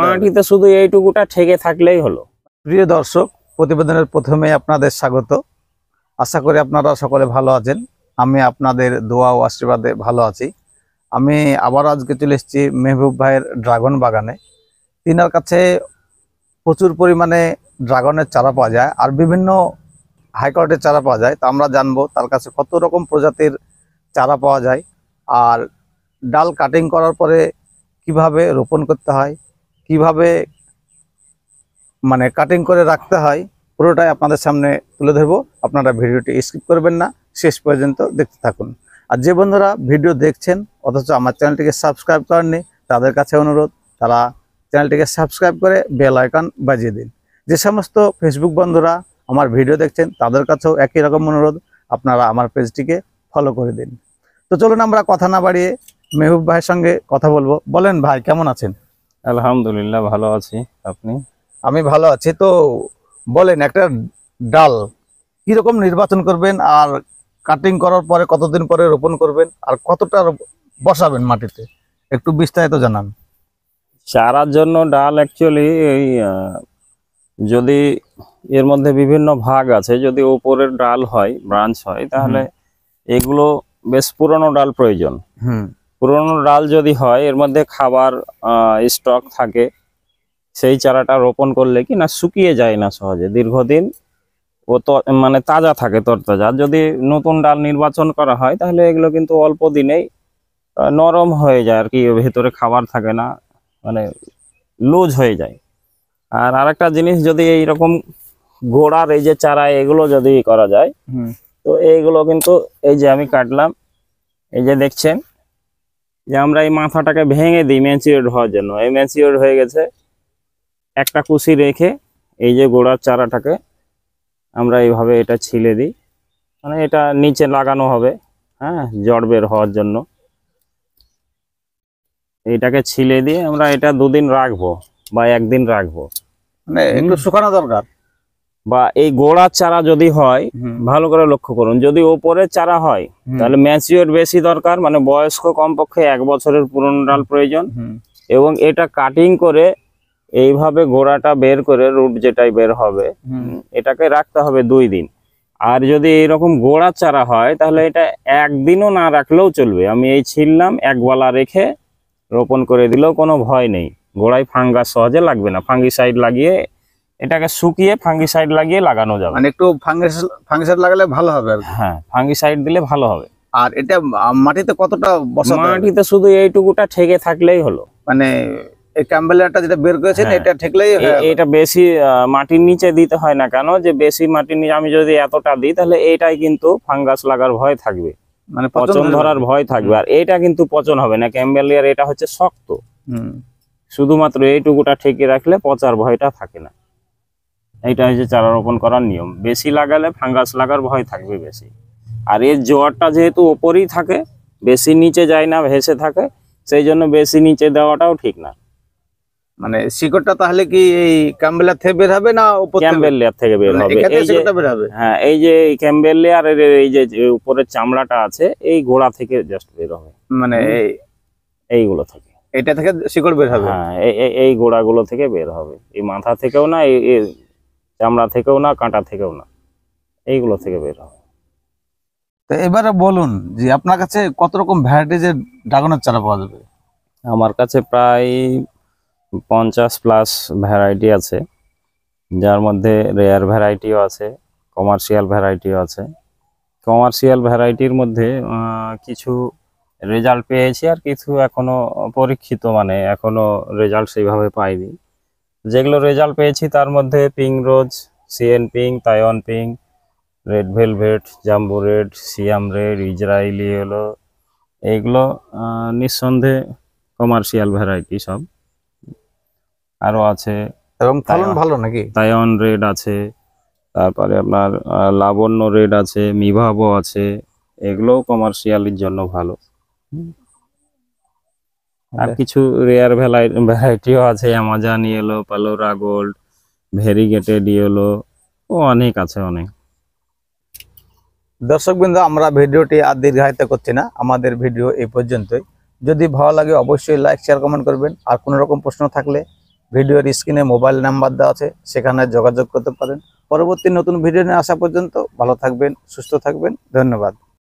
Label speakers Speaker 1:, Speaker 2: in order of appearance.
Speaker 1: মাটিতে শুধু এইটুকুটা ঠেকে থাকলেই হলো।
Speaker 2: প্রিয় দর্শক, প্রতিবেদনের প্রথমে আপনাদের স্বাগত। আশা করি আপনারা সকলে ভালো আছেন। আমি আপনাদের দোয়া ও আশীর্বাদে ভালো আছি। আমি আবার আজকে চলে এসেছি মেহবুব ভাইয়ের ড্রাগন বাগানে। তিনার কাছে প্রচুর পরিমাণে ড্রাগনের চারা পাওয়া যায় আর বিভিন্ন হাই কোয়ালিটির চারা পাওয়া যায়। তো আমরা জানবো তার কাছে কত রকম প্রজাতির চারা পাওয়া যায় আর ডাল কাটিং করার পরে কিভাবে রোপণ করতে হয়, কিভাবে মানে কাটিং করে রাখতে হয়, পুরোটাই আপনাদের সামনে তুলে ধরবো। আপনারা ভিডিওটি স্কিপ করবেন না, শেষ পর্যন্ত দেখতে থাকুন। আর যে বন্ধুরা ভিডিও দেখছেন অথচ আমার চ্যানেলটিকে সাবস্ক্রাইব করেননি, তাদের কাছে অনুরোধ তারা চ্যানেলটিকে সাবস্ক্রাইব করে বেল আইকন বাজিয়ে দিন। যে সমস্ত ফেসবুক বন্ধুরা আমার ভিডিও দেখছেন তাদের কাছেও একই রকম অনুরোধ, আপনারা আমার পেজটিকে ফলো করে দিন। তো চলুন আমরা কথা না বাড়িয়ে মেহবুব ভাইয়ের সঙ্গে কথা বলবো। বলেন ভাই, কেমন আছেন?
Speaker 1: আলহামদুলিল্লাহ, ভালো আছি। আপনি?
Speaker 2: আমি ভালো আছি। তো বলেন, একটা ডাল কিরকম নির্বাচন করবেন আর কাটিং করার পরে কতদিন পরে রোপণ করবেন আর কতটা বসাবেন মাটিতে, একটু বিস্তারিত জানান।
Speaker 1: চারার জন্য ডাল অ্যাকচুয়ালি এই যদি এর মধ্যে বিভিন্ন ভাগ আছে, যদি উপরের ডাল হয়, ব্রাঞ্চ হয়, তাহলে এগুলো বেশ পুরনো ডাল প্রয়োজন। পুরনো ডাল যদি হয়, এর মধ্যে খাবার স্টক থাকে, সেই চারাটা রোপণ করলে কি না শুকিয়ে যায় না সহজে, দীর্ঘদিন ও তো মানে তাজা থাকে, তরতাজা। যদি নতুন ডাল নির্বাচন করা হয় তাহলে এগুলো কিন্তু অল্প দিনেই নরম হয়ে যায় আর কি, ভেতরে খাবার থাকে না, মানে লুজ হয়ে যায়। আর আরেকটা জিনিস, যদি এইরকম গোড়ার এই যে চারা এগুলো যদি করা যায়, তো এইগুলো কিন্তু এই যে আমি কাটলাম, এই যে দেখছেন যে আমরা এই মাথাটাকে ভেঙে দিই ম্যাচিওর হওয়ার জন্য। এই ম্যাচিওর হয়ে গেছে, একটা কুশি রেখে এই যে গোড়ার চারাটাকে আমরা এইভাবে এটা ছিলে দিই, মানে এটা নিচে লাগানো হবে, হ্যাঁ, জড় বের হওয়ার জন্য। এইটাকে ছিলে দিয়ে আমরা এটা দুদিন রাখবো বা একদিন রাখবো,
Speaker 2: মানে একটু শুকানো দরকার।
Speaker 1: বা এই গোড়ার চারা যদি হয়, ভালো করে লক্ষ্য করুন, যদি ওপরের চারা হয় তাহলে ম্যাচিওর বেশি দরকার, মানে বয়স্ক কমপক্ষে 1 বছরের পুরনো ডাল প্রয়োজন। এবং এটা কাটিং করে এইভাবে গোড়াটা বের করে রুট যেটাই বের হবে, এটাকে রাখতে হবে 2 দিন। আর যদি এইরকম গোড়ার চারা হয় তাহলে এটা একদিনও না রাখলেও চলবে। আমি এই ছিললাম, একবেলা রেখে রোপণ করে দিলেও কোনো ভয় নেই, গোড়ায় ফাঙ্গাস সহজে লাগবে না। ফাঙ্গিসাইড লাগিয়ে এটাকে শুকিয়ে ফাঙ্গিসাইড লাগিয়ে লাগানো যাবে,
Speaker 2: মানে একটু ফাঙ্গিসাইড লাগালে ভালো হবে।
Speaker 1: হ্যাঁ, ফাঙ্গিসাইড দিলে ভালো হবে।
Speaker 2: আর এটা মাটিতে কতটা বসাতে হবে?
Speaker 1: মাটিতে শুধু এইটুকুটা ঠেকে থাকলেই হলো,
Speaker 2: মানে এই ক্যাম্বেলিয়াটা যেটা বের করেছেন এটা ঠেকলেই
Speaker 1: এটা বেশি মাটির নিচে দিতে হয় না কেন, যে বেশি মাটির নিচে আমি যদি এতটা দিই তাহলে এইটাই কিন্তু ফাঙ্গাস লাগার ভয় থাকবে, মানে পচন ধরার ভয় থাকবে। আর এটা কিন্তু পচন হবে না, ক্যাম্বেলিয়ার এটা হচ্ছে শক্ত, শুধুমাত্র এইটুকুটা ঠেকে রাখলে পচার ভয়টা থাকে না। এইটা হচ্ছে চারা রোপণ করার নিয়ম। বেশি লাগালে ফাঙ্গাস লাগার ভয় থাকবে বেশি। আর এর জোয়ারটা যেহেতু ওপরেই থাকে, বেশি নিচে যায় না, ভেসে থাকে, সেই জন্য বেশি নিচে দেওয়াটাও ঠিক না।
Speaker 2: মানে শিকড়টা তাহলে কি এই ক্যাম্বেলিয়ার থেকে বের হবে না
Speaker 1: ক্যাম্বেলিয়ার থেকে বের হবে? হ্যাঁ, এই যে ক্যাম্বেলিয়ার এই যে উপরের চামড়াটা আছে, এই গোড়া থেকে জাস্ট বের হবে, মানে এইগুলো থেকে,
Speaker 2: এটা থেকে শিকড় বের হবে।
Speaker 1: হ্যাঁ, এই গোড়াগুলো থেকে বের হবে, এই মাথা থেকেও না, এই চামড়া থেকেও না, কাঁটা থেকেও না, এইগুলো থেকে বের হবে।
Speaker 2: তো এবারে বলুন যে আপনার কাছে কত রকম ভ্যারাইটিজের ড্রাগনের চারা পাওয়া যাবে?
Speaker 1: আমার কাছে প্রায় 50+ ভ্যারাইটি আছে, যার মধ্যে রেয়ার ভ্যারাইটিও আছে, কমার্শিয়াল ভ্যারাইটিও আছে। কমার্শিয়াল ভ্যারাইটির মধ্যে কিছু রেজাল্ট পেয়েছি আর কিছু এখনো পরীক্ষিত, মানে এখনো রেজাল্ট সেইভাবে পাইনি। যেগুলো রেজাল্ট পেয়েছি তার মধ্যে pink rose, CN pink, Taiwan pink, red velvet, jumbo red, Siam red, Israeli হলো, এইগুলো নিঃসন্দেহে কমার্শিয়াল ভ্যারাইটি সব। আরও আছে,
Speaker 2: এবং ফলন ভালো নাকি?
Speaker 1: তাইওয়ান রেড আছে, তারপরে আপনার লাবণ্য রেড আছে, মিভাবো আছে, এগুলোও কমার্শিয়ালের জন্য ভালো। আর কিছু রেয়ার ভ্যারাইটিও আছে, Amazon yellow, পালোরা gold, variegated yellow, ও অনেক আছে, অনেক।
Speaker 2: দর্শকবৃন্দ, আমরা ভিডিওটি আর দীর্ঘায়িত করছি না, আমাদের ভিডিও এই পর্যন্তই। যদি ভালো লাগে অবশ্যই লাইক, শেয়ার, কমেন্ট করবেন। আর কোনো রকম প্রশ্ন থাকলে ভিডিওর স্ক্রিনে মোবাইল নাম্বার দেওয়া আছে, সেখানে যোগাযোগ করতে পারেন। পরবর্তী নতুন ভিডিও নিয়ে আসা পর্যন্ত ভালো থাকবেন, সুস্থ থাকবেন। ধন্যবাদ।